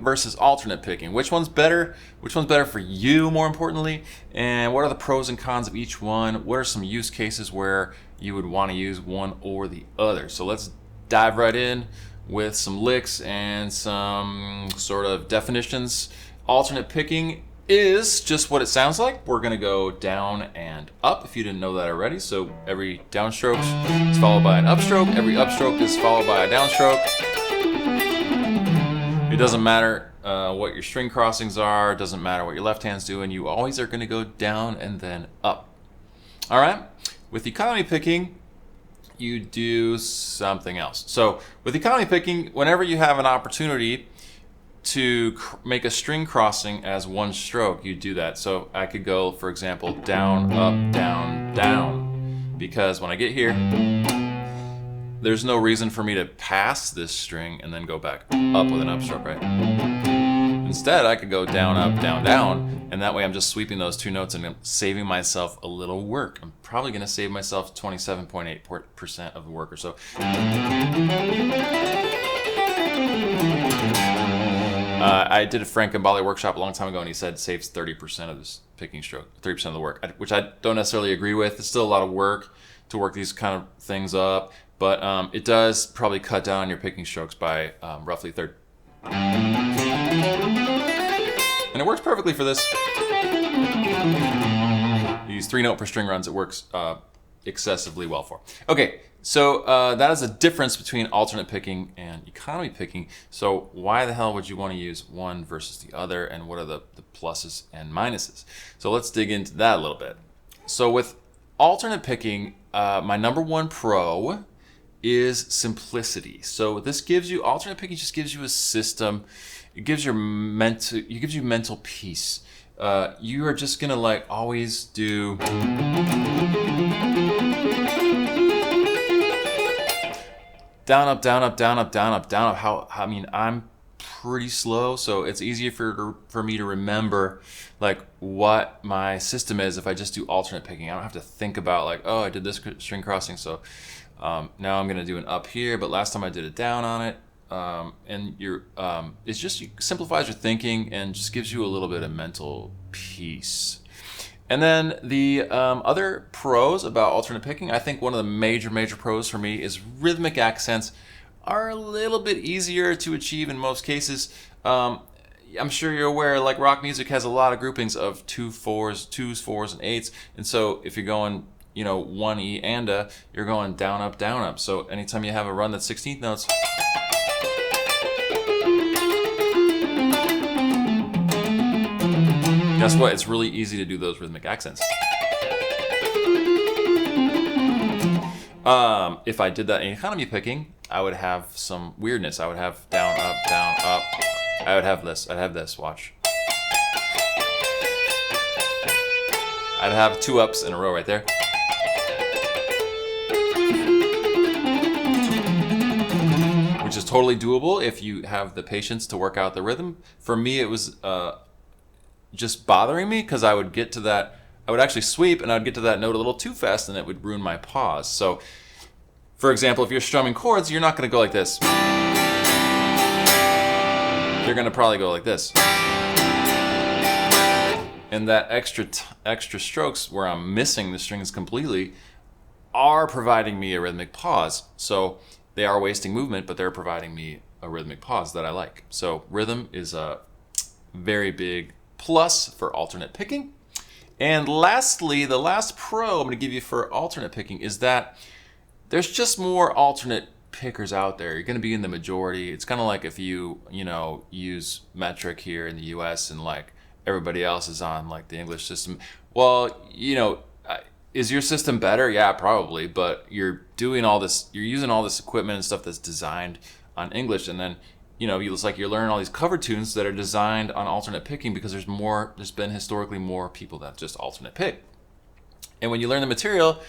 versus alternate picking. Which one's better? Which one's better for you, more importantly? And what are the pros and cons of each one? What are some use cases where you would want to use one or the other? So let's dive right in with some licks and some sort of definitions. Alternate picking is just what it sounds like. We're gonna go down and up if you didn't know that already. So every downstroke is followed by an upstroke. Every upstroke is followed by a downstroke. It doesn't matter what your string crossings are. It doesn't matter what your left hand's doing. You always are gonna go down and then up. All right, with economy picking, you do something else. So with economy picking, whenever you have an opportunity to make a string crossing as one stroke, you do that. So I could go, for example, down, up, down, down, because when I get here, there's no reason for me to pass this string and then go back up with an upstroke, right? Instead, I could go down, up, down, down, and that way I'm just sweeping those two notes and I'm saving myself a little work. I'm probably gonna save myself 27.8% of the work or so. I did a Frank Gambale workshop a long time ago, and he said it saves 30% of this picking stroke, 30% of the work, which I don't necessarily agree with. It's still a lot of work to work these kind of things up, but it does probably cut down on your picking strokes by roughly a third. And it works perfectly for this. These 3-note per string runs, it works excessively well for. Okay, so that is a difference between alternate picking and economy picking. So why the hell would you want to use one versus the other, and what are the pluses and minuses? So let's dig into that a little bit. So with alternate picking, my number one pro is simplicity. So this gives you, alternate picking just gives you a system. It gives you mental peace. You are just gonna like always do down, up, down, up, down, up, down, up, down, up. I mean, I'm pretty slow, so it's easier for me to remember like what my system is if I just do alternate picking. I don't have to think about like, oh, I did this string crossing, so now I'm gonna do an up here, but last time I did a down on it. And it's just, it simplifies your thinking and just gives you a little bit of mental peace. And then the other pros about alternate picking, I think one of the major pros for me is rhythmic accents are a little bit easier to achieve in most cases. I'm sure you're aware, like rock music has a lot of groupings of 2s, 4s, and 8s. And so if you're going, 1E and a, you're going down, up, down, up. So anytime you have a run that's 16th notes, guess what? It's really easy to do those rhythmic accents. If I did that in economy picking, I would have some weirdness. I would have down, up, down, up. I would have this. I'd have this. Watch. I'd have 2 ups in a row right there. Which is totally doable if you have the patience to work out the rhythm. For me, it was just bothering me because I would get to that, I would actually sweep and I'd get to that note a little too fast and it would ruin my pause. So, for example, if you're strumming chords, you're not going to go like this. You're going to probably go like this. And that extra strokes where I'm missing the strings completely are providing me a rhythmic pause. So they are wasting movement, but they're providing me a rhythmic pause that I like. So rhythm is a very big plus for alternate picking. And lastly, the last pro I'm going to give you for alternate picking is that there's just more alternate pickers out there. You're going to be in the majority. It's kind of like if you use metric here in the US and like everybody else is on like the English system. Well, is your system better? Yeah, probably, but you're doing all this, you're using all this equipment and stuff that's designed on English, and then it's like you're learning all these cover tunes that are designed on alternate picking because there's been historically more people that just alternate pick. And when you learn the material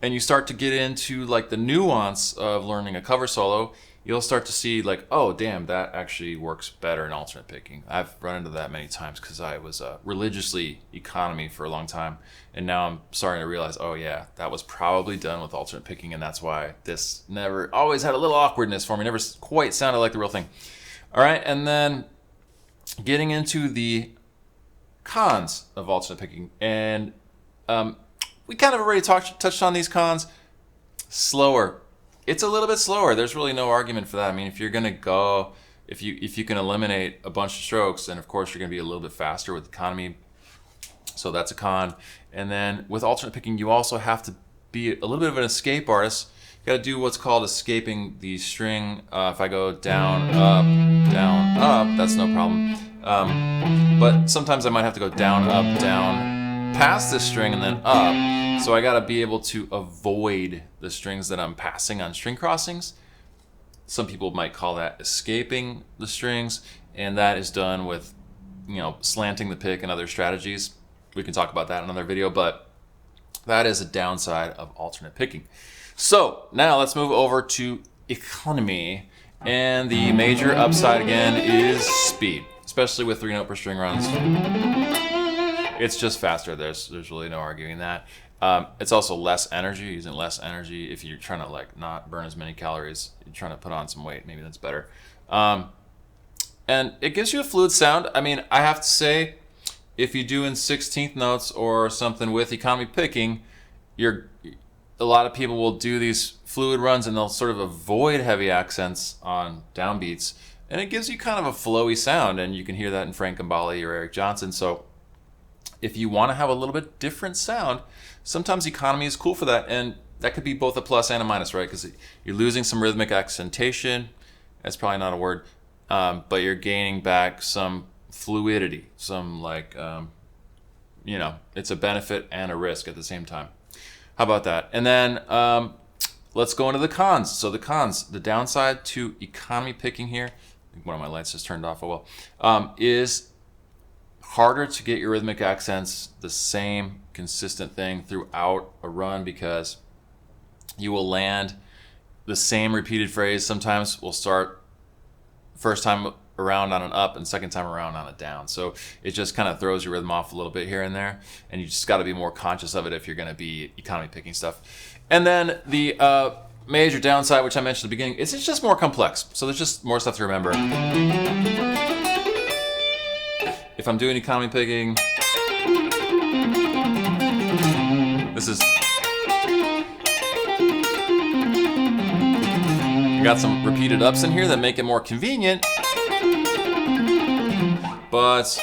and you start to get into like the nuance of learning a cover solo, you'll start to see like, oh damn, that actually works better in alternate picking. I've run into that many times because I was religiously economy for a long time, and now I'm starting to realize, oh yeah, that was probably done with alternate picking, and that's why this never always had a little awkwardness for me, never quite sounded like the real thing. All right, and then getting into the cons of alternate picking, and we kind of already touched on these cons. Slower. It's a little bit slower. There's really no argument for that. I mean, if you're gonna go, if you can eliminate a bunch of strokes, then of course you're gonna be a little bit faster with economy. So that's a con. And then with alternate picking, you also have to be a little bit of an escape artist. You got to do what's called escaping the string. If I go down, up, that's no problem. But sometimes I might have to go down, up, down, past this string and then up. So I got to be able to avoid the strings that I'm passing on string crossings. Some people might call that escaping the strings, and that is done with, slanting the pick and other strategies. We can talk about that in another video, but that is a downside of alternate picking. So now let's move over to economy, and the major upside again is speed, especially with 3 note per string runs. It's just faster. There's really no arguing that. It's also less energy, using less energy. If you're trying to not burn as many calories, you're trying to put on some weight, maybe that's better. And it gives you a fluid sound. I mean, I have to say, if you do in 16th notes or something with economy picking, a lot of people will do these fluid runs and they'll sort of avoid heavy accents on downbeats, and it gives you kind of a flowy sound, and you can hear that in Frank Gambale or Eric Johnson. So if you want to have a little bit different sound, sometimes economy is cool for that, and that could be both a plus and a minus, right? Because you're losing some rhythmic accentation. That's probably not a word, but you're gaining back some fluidity, some it's a benefit and a risk at the same time. How about that? And then let's go into the cons. So the downside to economy picking here, I think one of my lights just turned off, is harder to get your rhythmic accents the same consistent thing throughout a run, because you will land the same repeated phrase. Sometimes we'll start first time around on an up and second time around on a down. So it just kind of throws your rhythm off a little bit here and there, and you just got to be more conscious of it if you're going to be economy picking stuff. And then the major downside, which I mentioned at the beginning, is it's just more complex. So there's just more stuff to remember. If I'm doing economy picking, this is... I got some repeated ups in here that make it more convenient, but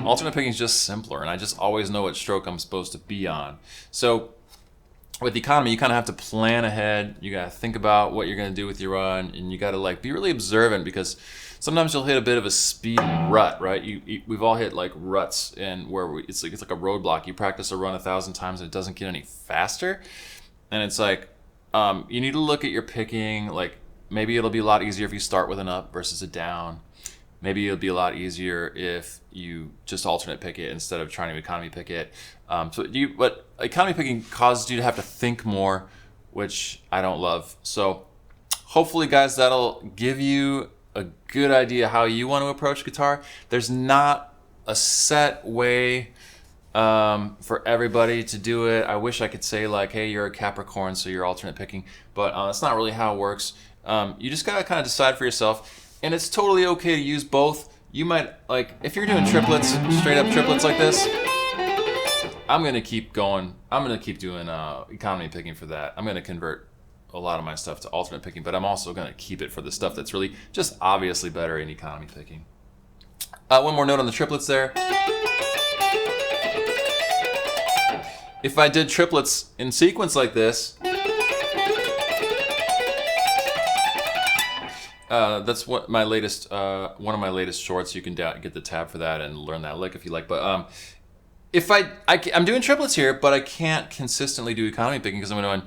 alternate picking is just simpler, and I just always know what stroke I'm supposed to be on. So with economy, you kind of have to plan ahead. You got to think about what you're going to do with your run, and you got to be really observant, because sometimes you'll hit a bit of a speed rut, right? We've all hit ruts, and where it's like a roadblock. You practice a run 1,000 times and it doesn't get any faster, and it's you need to look at your picking. Maybe it'll be a lot easier if you start with an up versus a down. Maybe it'll be a lot easier if you just alternate pick it instead of trying to economy pick it. But economy picking causes you to have to think more, which I don't love. So hopefully, guys, that'll give you a good idea how you want to approach guitar. There's not a set way for everybody to do it. I wish I could say hey, you're a Capricorn, so you're alternate picking, but that's not really how it works. You just gotta kind of decide for yourself, and it's totally okay to use both. You might if you're doing triplets, straight up triplets like this, I'm gonna keep going. I'm gonna keep doing economy picking for that. I'm gonna convert a lot of my stuff to alternate picking, but I'm also gonna keep it for the stuff that's really just obviously better in economy picking. One more note on the triplets there. If I did triplets in sequence like this, that's what my latest, one of my latest shorts. You can get the tab for that and learn that lick if you like. But if I'm doing triplets here, but I can't consistently do economy picking because I'm going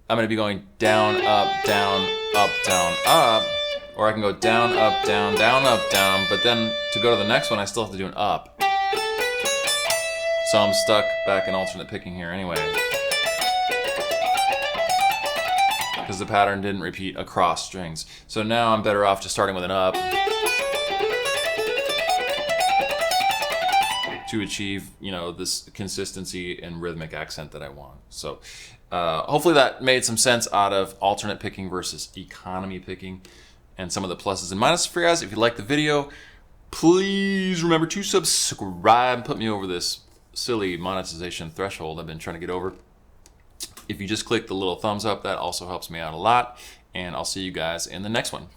to be going down, up, down, up, down, up, or I can go down, up, down, but then to go to the next one, I still have to do an up. So I'm stuck back in alternate picking here anyway, because the pattern didn't repeat across strings. So now I'm better off just starting with an up to achieve, this consistency and rhythmic accent that I want. So hopefully that made some sense out of alternate picking versus economy picking. and some of the pluses and minuses for you guys. If you like the video, please remember to subscribe. Put me over this silly monetization threshold I've been trying to get over. If you just click the little thumbs up, that also helps me out a lot. And I'll see you guys in the next one.